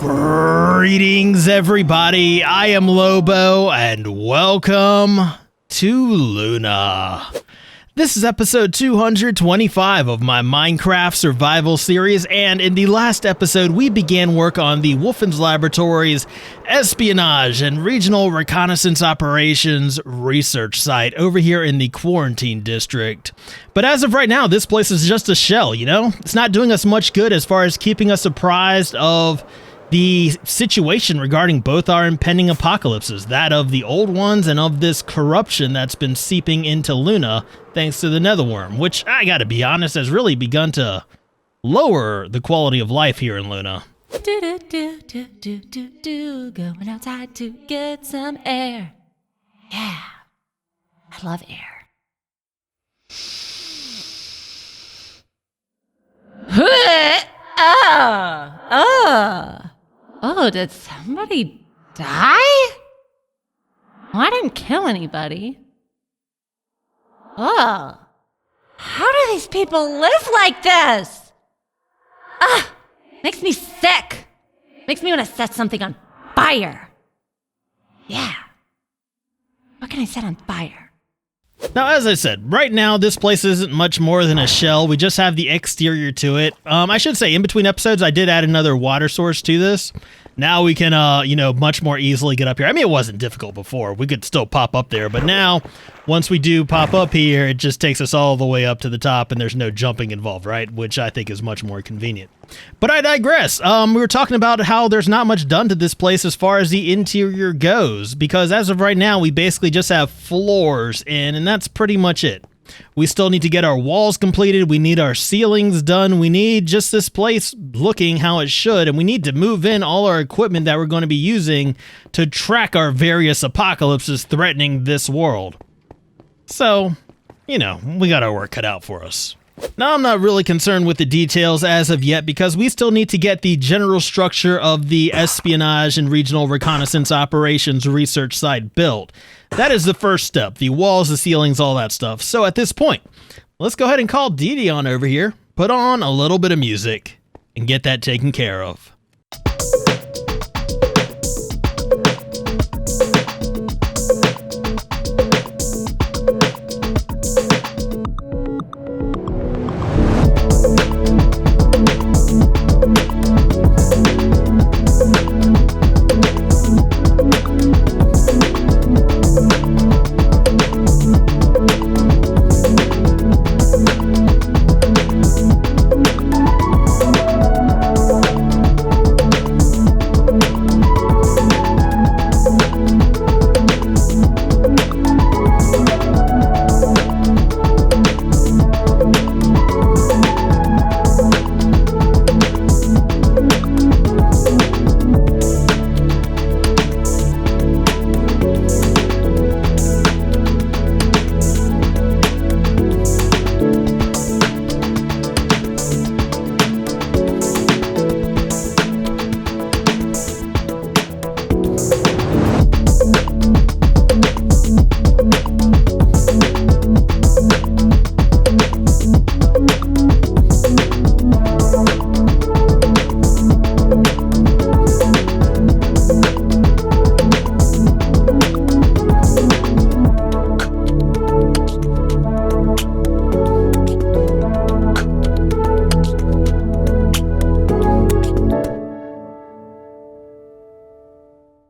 Greetings, everybody. I am Lobo, and welcome to Luna. This is episode 225 of my Minecraft survival series, and in the last episode, we began work on the Wolfins Laboratories Espionage and Regional Reconnaissance Operations research site over here in the Quarantine District. But as of right now, this place is just a shell, you know? It's not doing us much good as far as keeping us apprised of the situation regarding both our impending apocalypses, that of the old ones and of this corruption that's been seeping into Luna thanks to the Netherworm, which, I gotta be honest, has really begun to lower the quality of life here in Luna. Going outside to get some air. Yeah, I love air. Oh, did somebody die? Well, I didn't kill anybody. Oh, how do these people live like this? Makes me sick. Makes me want to set something on fire. Yeah. What can I set on fire? Now, as I said, right now, this place isn't much more than a shell. We just have the exterior to it. I should say, in between episodes, I did add another water source to this. Now we can, much more easily get up here. I mean, it wasn't difficult before. We could still pop up there. But now, once we do pop up here, it just takes us all the way up to the top, and there's no jumping involved, right? Which I think is much more convenient. But I digress. We were talking about how there's not much done to this place as far as the interior goes, because as of right now, we basically just have floors in, and that's pretty much it. We still need to get our walls completed, we need our ceilings done, we need just this place looking how it should, and we need to move in all our equipment that we're going to be using to track our various apocalypses threatening this world. So, we got our work cut out for us. Now, I'm not really concerned with the details as of yet because we still need to get the general structure of the Espionage and Regional Reconnaissance Operations research site built. That is the first step, the walls, the ceilings, all that stuff. So at this point, let's go ahead and call Dee Dee on over here, put on a little bit of music, and get that taken care of.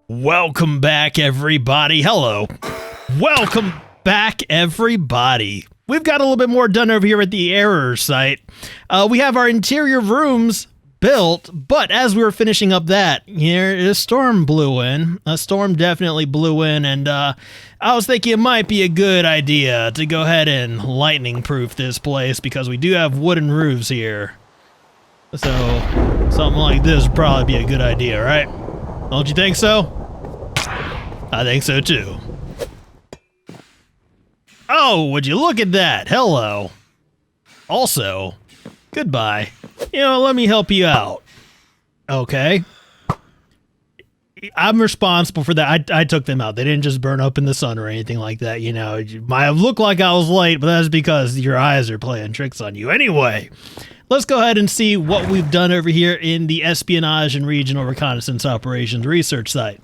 Welcome back, everybody. Hello. Welcome back, everybody. We've got a little bit more done over here at the error site. We have our interior rooms built, but as we were finishing up that, here a storm blew in. A storm definitely blew in, and I was thinking it might be a good idea to go ahead and lightning-proof this place because we do have wooden roofs here. So something like this would probably be a good idea, right? Don't you think so? I think so too. Oh, would you look at that? Hello. Also, goodbye. Let me help you out. Okay. I'm responsible for that. I took them out. They didn't just burn up in the sun or anything like that. It might have looked like I was late, but that's because your eyes are playing tricks on you. Anyway, let's go ahead and see what we've done over here in the Espionage and Regional Reconnaissance Operations research site.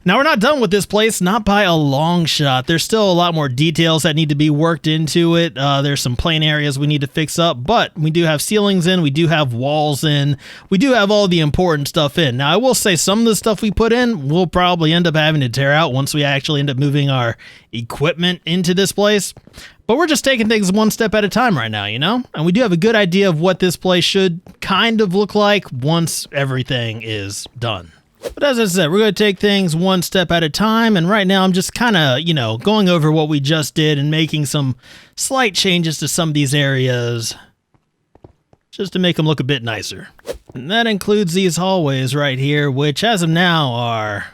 Now, we're not done with this place, not by a long shot. There's still a lot more details that need to be worked into it. There's some plain areas we need to fix up, but we do have ceilings in, we do have walls in, we do have all the important stuff in. Now, I will say some of the stuff we put in, we'll probably end up having to tear out once we actually end up moving our equipment into this place. But we're just taking things one step at a time right now, you know? And we do have a good idea of what this place should kind of look like once everything is done. But as I said, we're going to take things one step at a time, and right now I'm just kind of, you know, going over what we just did and making some slight changes to some of these areas just to make them look a bit nicer. And that includes these hallways right here, which as of now are,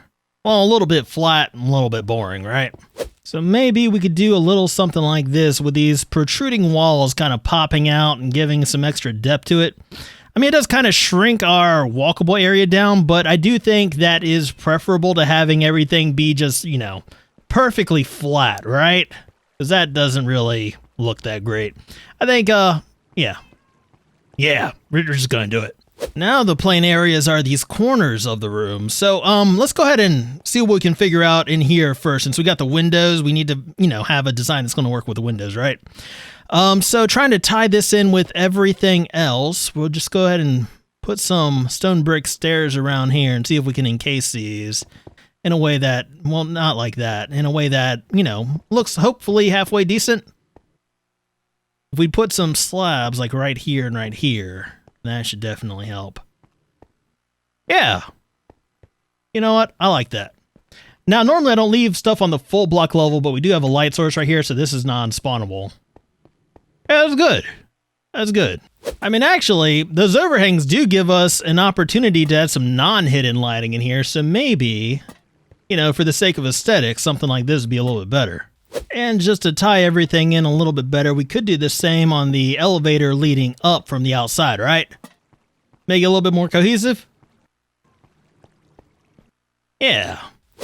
well, a little bit flat and a little bit boring, right? So maybe we could do a little something like this with these protruding walls kind of popping out and giving some extra depth to it. I mean, it does kind of shrink our walkable area down, but I do think that is preferable to having everything be just, you know, perfectly flat, right? Because that doesn't really look that great. I think, yeah, we're just going to do it. Now the plain areas are these corners of the room. So, let's go ahead and see what we can figure out in here first. Since we got the windows, we need to, you know, have a design that's going to work with the windows, right? So trying to tie this in with everything else, we'll just go ahead and put some stone brick stairs around here and see if we can encase these in a way that, well, not like that, in a way that, you know, looks hopefully halfway decent. If we put some slabs like right here and right here, that should definitely help. Yeah. You know what? I like that. Now, normally I don't leave stuff on the full block level, but we do have a light source right here, so this is non-spawnable. Yeah, that's good. That's good. I mean, actually, those overhangs do give us an opportunity to add some non-hidden lighting in here, so maybe, you know, for the sake of aesthetics, something like this would be a little bit better. And just to tie everything in a little bit better, we could do the same on the elevator leading up from the outside, right? Make it a little bit more cohesive? Yeah.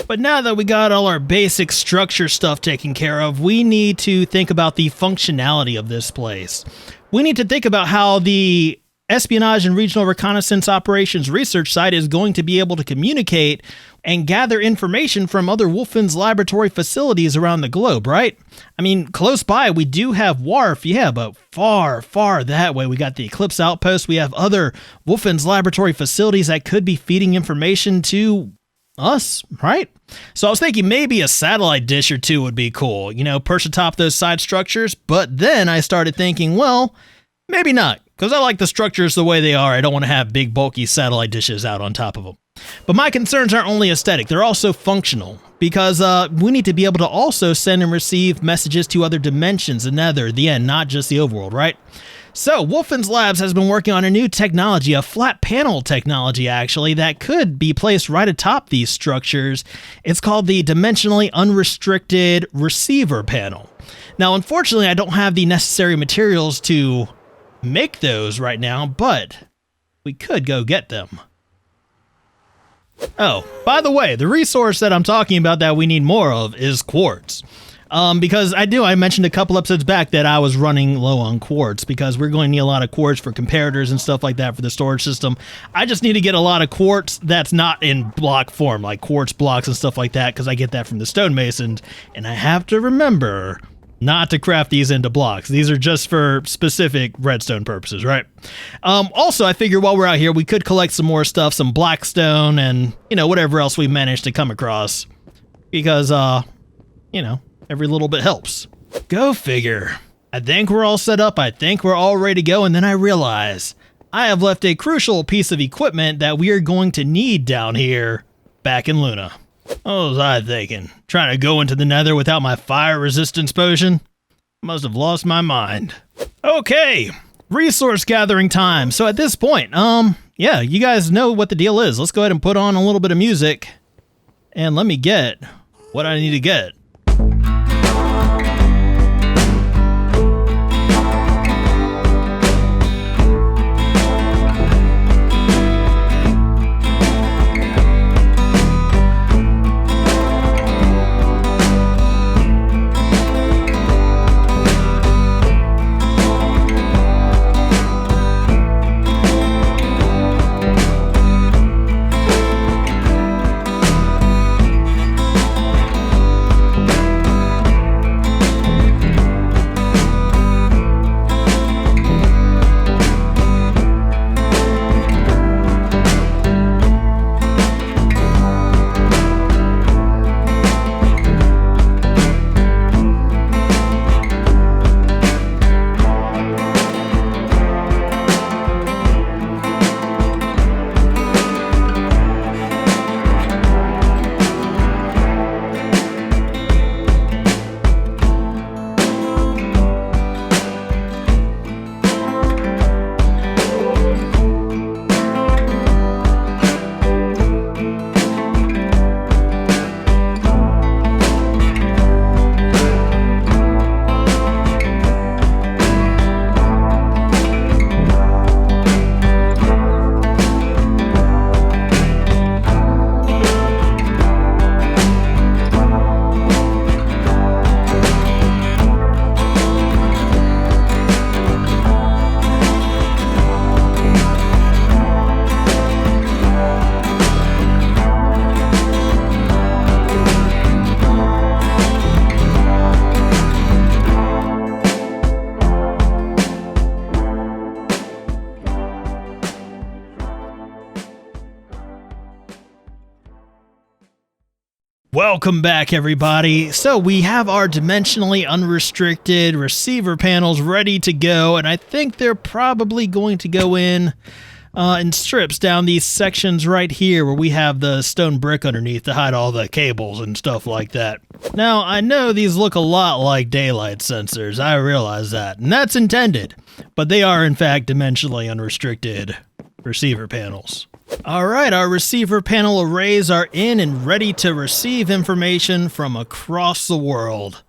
But now that we got all our basic structure stuff taken care of, we need to think about the functionality of this place. We need to think about how the Espionage and Regional Reconnaissance Operations research site is going to be able to communicate and gather information from other Wolfins laboratory facilities around the globe, right? I mean, close by, we do have Wharf, yeah, but far, far that way. We got the Eclipse Outpost. We have other Wolfins laboratory facilities that could be feeding information to us, right? So I was thinking maybe a satellite dish or two would be cool, you know, perch atop those side structures. But then I started thinking, well, maybe not, because I like the structures the way they are. I don't want to have big, bulky satellite dishes out on top of them. But my concerns aren't only aesthetic, they're also functional, because we need to be able to also send and receive messages to other dimensions, the Nether, the end, not just the overworld, right? So, Wolfins Labs has been working on a new technology, a flat panel technology actually, that could be placed right atop these structures. It's called the Dimensionally Unrestricted Receiver Panel. Now, unfortunately, I don't have the necessary materials to make those right now, but we could go get them. Oh, by the way, the resource that I'm talking about that we need more of is quartz. Because I mentioned a couple episodes back that I was running low on quartz because we're going to need a lot of quartz for comparators and stuff like that for the storage system. I just need to get a lot of quartz that's not in block form, like quartz blocks and stuff like that, because I get that from the stonemasons, and I have to remember not to craft these into blocks. These are just for specific redstone purposes, right? Also, I figure while we're out here, we could collect some more stuff, some blackstone and, you know, whatever else we managed to come across. Because, you know, every little bit helps. Go figure. I think we're all set up. I think we're all ready to go. And then I realize I have left a crucial piece of equipment that we are going to need down here back in Luna. What was I thinking? Trying to go into the Nether without my fire resistance potion? Must have lost my mind. Okay, resource gathering time. So at this point, yeah, you guys know what the deal is. Let's go ahead and put on a little bit of music and let me get what I need to get. Welcome back, everybody. So we have our dimensionally unrestricted receiver panels ready to go, and I think they're probably going to go in strips down these sections right here where we have the stone brick underneath to hide all the cables and stuff like that. Now, I know these look a lot like daylight sensors, I realize that, and that's intended, but they are in fact dimensionally unrestricted receiver panels. Alright, our receiver panel arrays are in and ready to receive information from across the world.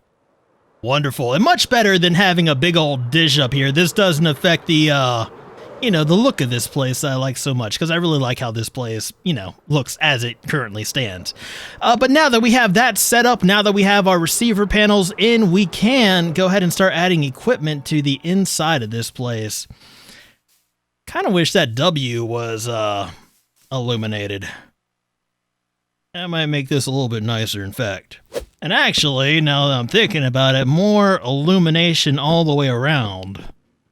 Wonderful, and much better than having a big old dish up here. This doesn't affect the, the look of this place I like so much, because I really like how this place, looks as it currently stands. But now that we have that set up, now that we have our receiver panels in, we can go ahead and start adding equipment to the inside of this place. Kind of wish that W was, illuminated. That might make this a little bit nicer, in fact. And actually, now that I'm thinking about it, more illumination all the way around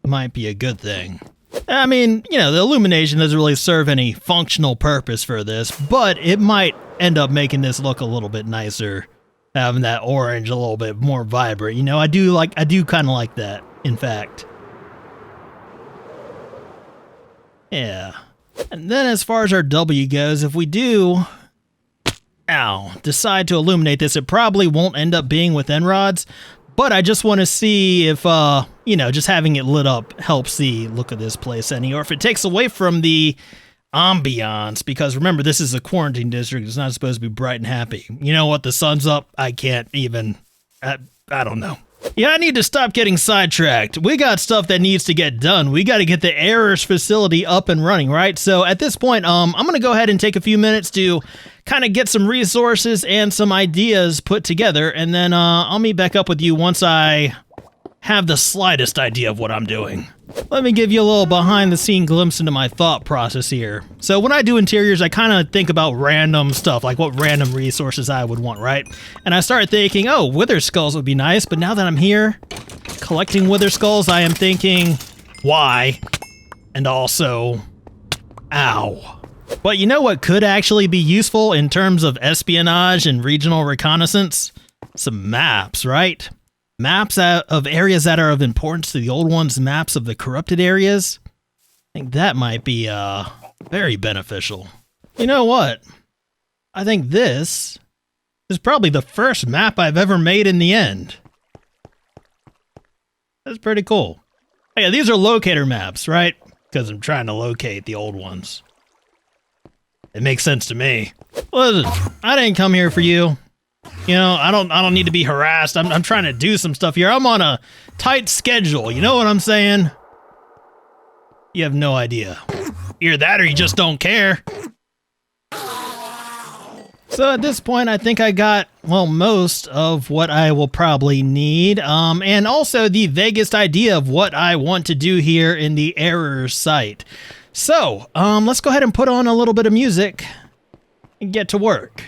might be a good thing. I mean, the illumination doesn't really serve any functional purpose for this, but it might end up making this look a little bit nicer, having that orange a little bit more vibrant. I do kind of like that, in fact. Yeah. And then as far as our W goes, if we do, decide to illuminate this, it probably won't end up being with end rods, but I just want to see if, just having it lit up helps the look of this place any, or if it takes away from the ambiance, because remember, this is a quarantine district. It's not supposed to be bright and happy. You know what? The sun's up. I can't even, I don't know. Yeah, I need to stop getting sidetracked. We got stuff that needs to get done. We got to get the errors facility up and running, right? So at this point, I'm going to go ahead and take a few minutes to kind of get some resources and some ideas put together, and then I'll meet back up with you once I have the slightest idea of what I'm doing. Let me give you a little behind-the-scene glimpse into my thought process here. So when I do interiors, I kind of think about random stuff, like what random resources I would want, right? And I started thinking, oh, wither skulls would be nice, but now that I'm here collecting wither skulls, I am thinking, why? And also, ow. But you know what could actually be useful in terms of espionage and regional reconnaissance? Some maps, right? Maps of areas that are of importance to the old ones, maps of the corrupted areas. I think that might be very beneficial. You know what? I think this is probably the first map I've ever made in the end. That's pretty cool. Oh, yeah, these are locator maps, right? Because I'm trying to locate the old ones. It makes sense to me. Listen, I didn't come here for you. I don't need to be harassed. I'm trying to do some stuff here. I'm on a tight schedule. You know what I'm saying? You have no idea. Either that or you just don't care. So at this point, I think I got, most of what I will probably need. And also the vaguest idea of what I want to do here in the error site. So, let's go ahead and put on a little bit of music and get to work.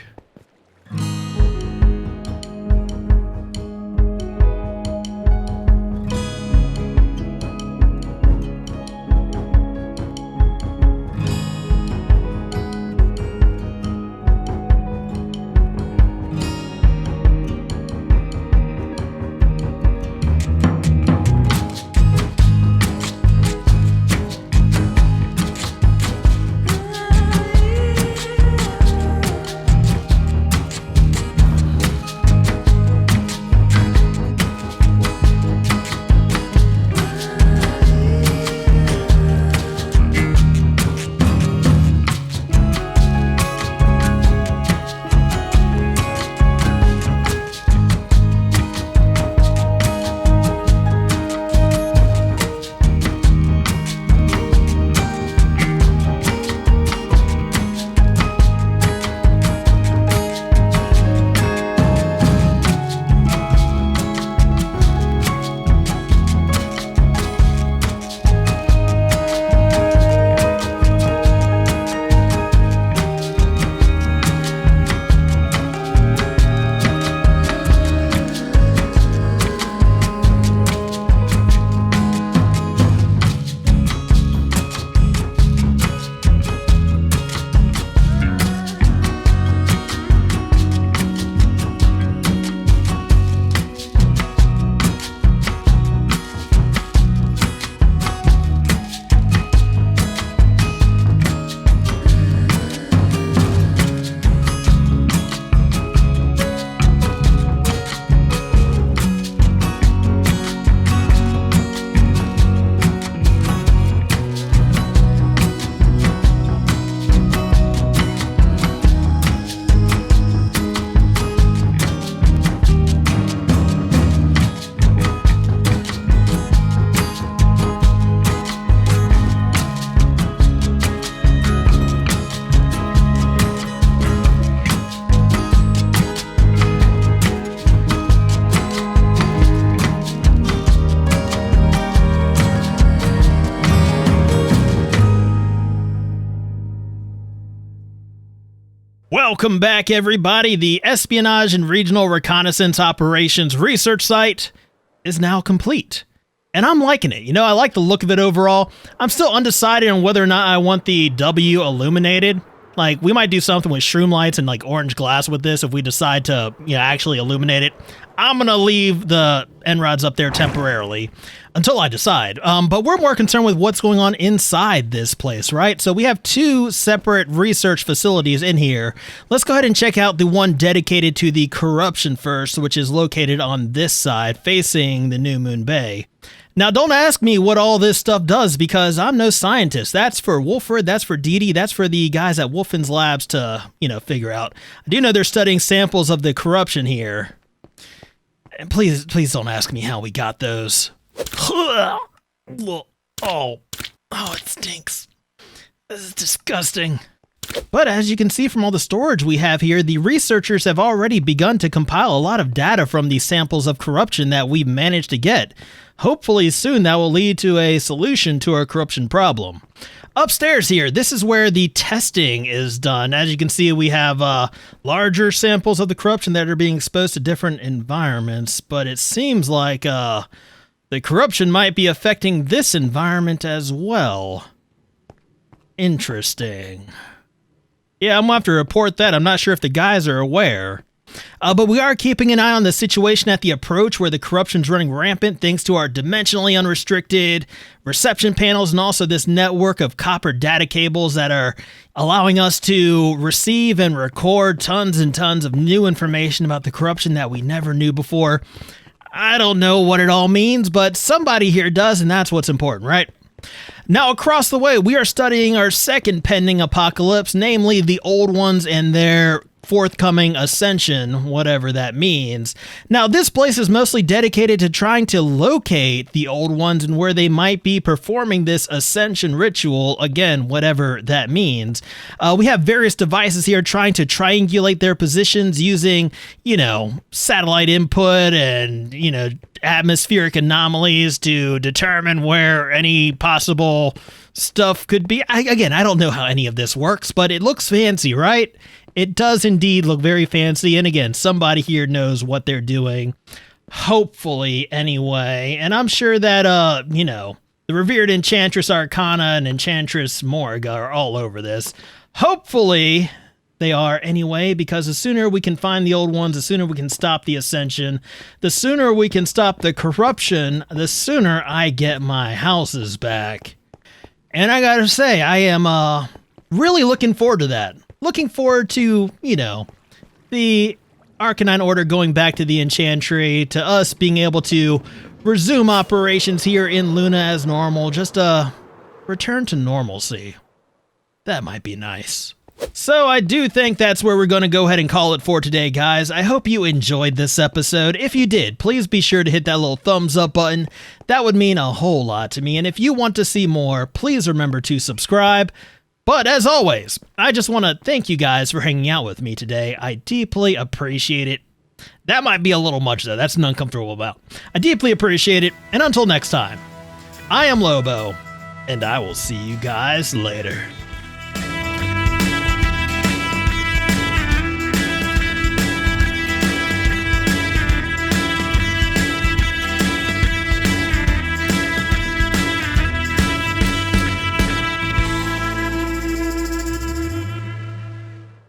Welcome back, everybody. The Espionage and Regional Reconnaissance Operations research site is now complete. And I'm liking it. You know, I like the look of it overall. I'm still undecided on whether or not I want the W illuminated. Like, we might do something with shroom lights and, like, orange glass with this if we decide to, you know, actually illuminate it. I'm going to leave the end rods up there temporarily until I decide. But we're more concerned with what's going on inside this place, right? So we have two separate research facilities in here. Let's go ahead and check out the one dedicated to the corruption first, which is located on this side, facing the New Moon Bay. Now, don't ask me what all this stuff does, because I'm no scientist. That's for Wolford, that's for Dee Dee, that's for the guys at Wolfins Labs to, you know, figure out. I do know they're studying samples of the corruption here. And please don't ask me how we got those. Oh, it stinks. This is disgusting. But as you can see from all the storage we have here, the researchers have already begun to compile a lot of data from these samples of corruption that we've managed to get. Hopefully soon that will lead to a solution to our corruption problem. Upstairs here, this is where the testing is done. As you can see, we have larger samples of the corruption that are being exposed to different environments, but it seems like the corruption might be affecting this environment as well. Interesting. Yeah, I'm going to have to report that. I'm not sure if the guys are aware. But we are keeping an eye on the situation at the approach, where the corruption's running rampant thanks to our dimensionally unrestricted reception panels and also this network of copper data cables that are allowing us to receive and record tons and tons of new information about the corruption that we never knew before. I don't know what it all means, but somebody here does, and that's what's important, right? Now, across the way, we are studying our second pending apocalypse, namely the Old Ones and their forthcoming ascension, whatever that means. Now, this place is mostly dedicated to trying to locate the Old Ones and where they might be performing this ascension ritual, again, whatever that means. We have various devices here trying to triangulate their positions using, you know, satellite input and, you know, atmospheric anomalies to determine where any possible stuff could be. Again, I don't know how any of this works, but it looks fancy, right? It does indeed look very fancy, and again, somebody here knows what they're doing. Hopefully, anyway. And I'm sure that, you know, the revered Enchantress Arcana and Enchantress Morg are all over this. Hopefully, they are anyway, because the sooner we can find the Old Ones, the sooner we can stop the Ascension, the sooner we can stop the corruption, the sooner I get my houses back. And I gotta say, I am really looking forward to that. Looking forward to, you know, the Arcanine Order going back to the Enchantry, to us being able to resume operations here in Luna as normal, just a return to normalcy. That might be nice. So I do think that's where we're going to go ahead and call it for today, guys. I hope you enjoyed this episode. If you did, please be sure to hit that little thumbs up button. That would mean a whole lot to me. And if you want to see more, please remember to subscribe. But as always, I just want to thank you guys for hanging out with me today. I deeply appreciate it. That might be a little much, though. That's uncomfortable about. I deeply appreciate it. And until next time, I am Lobo, and I will see you guys later.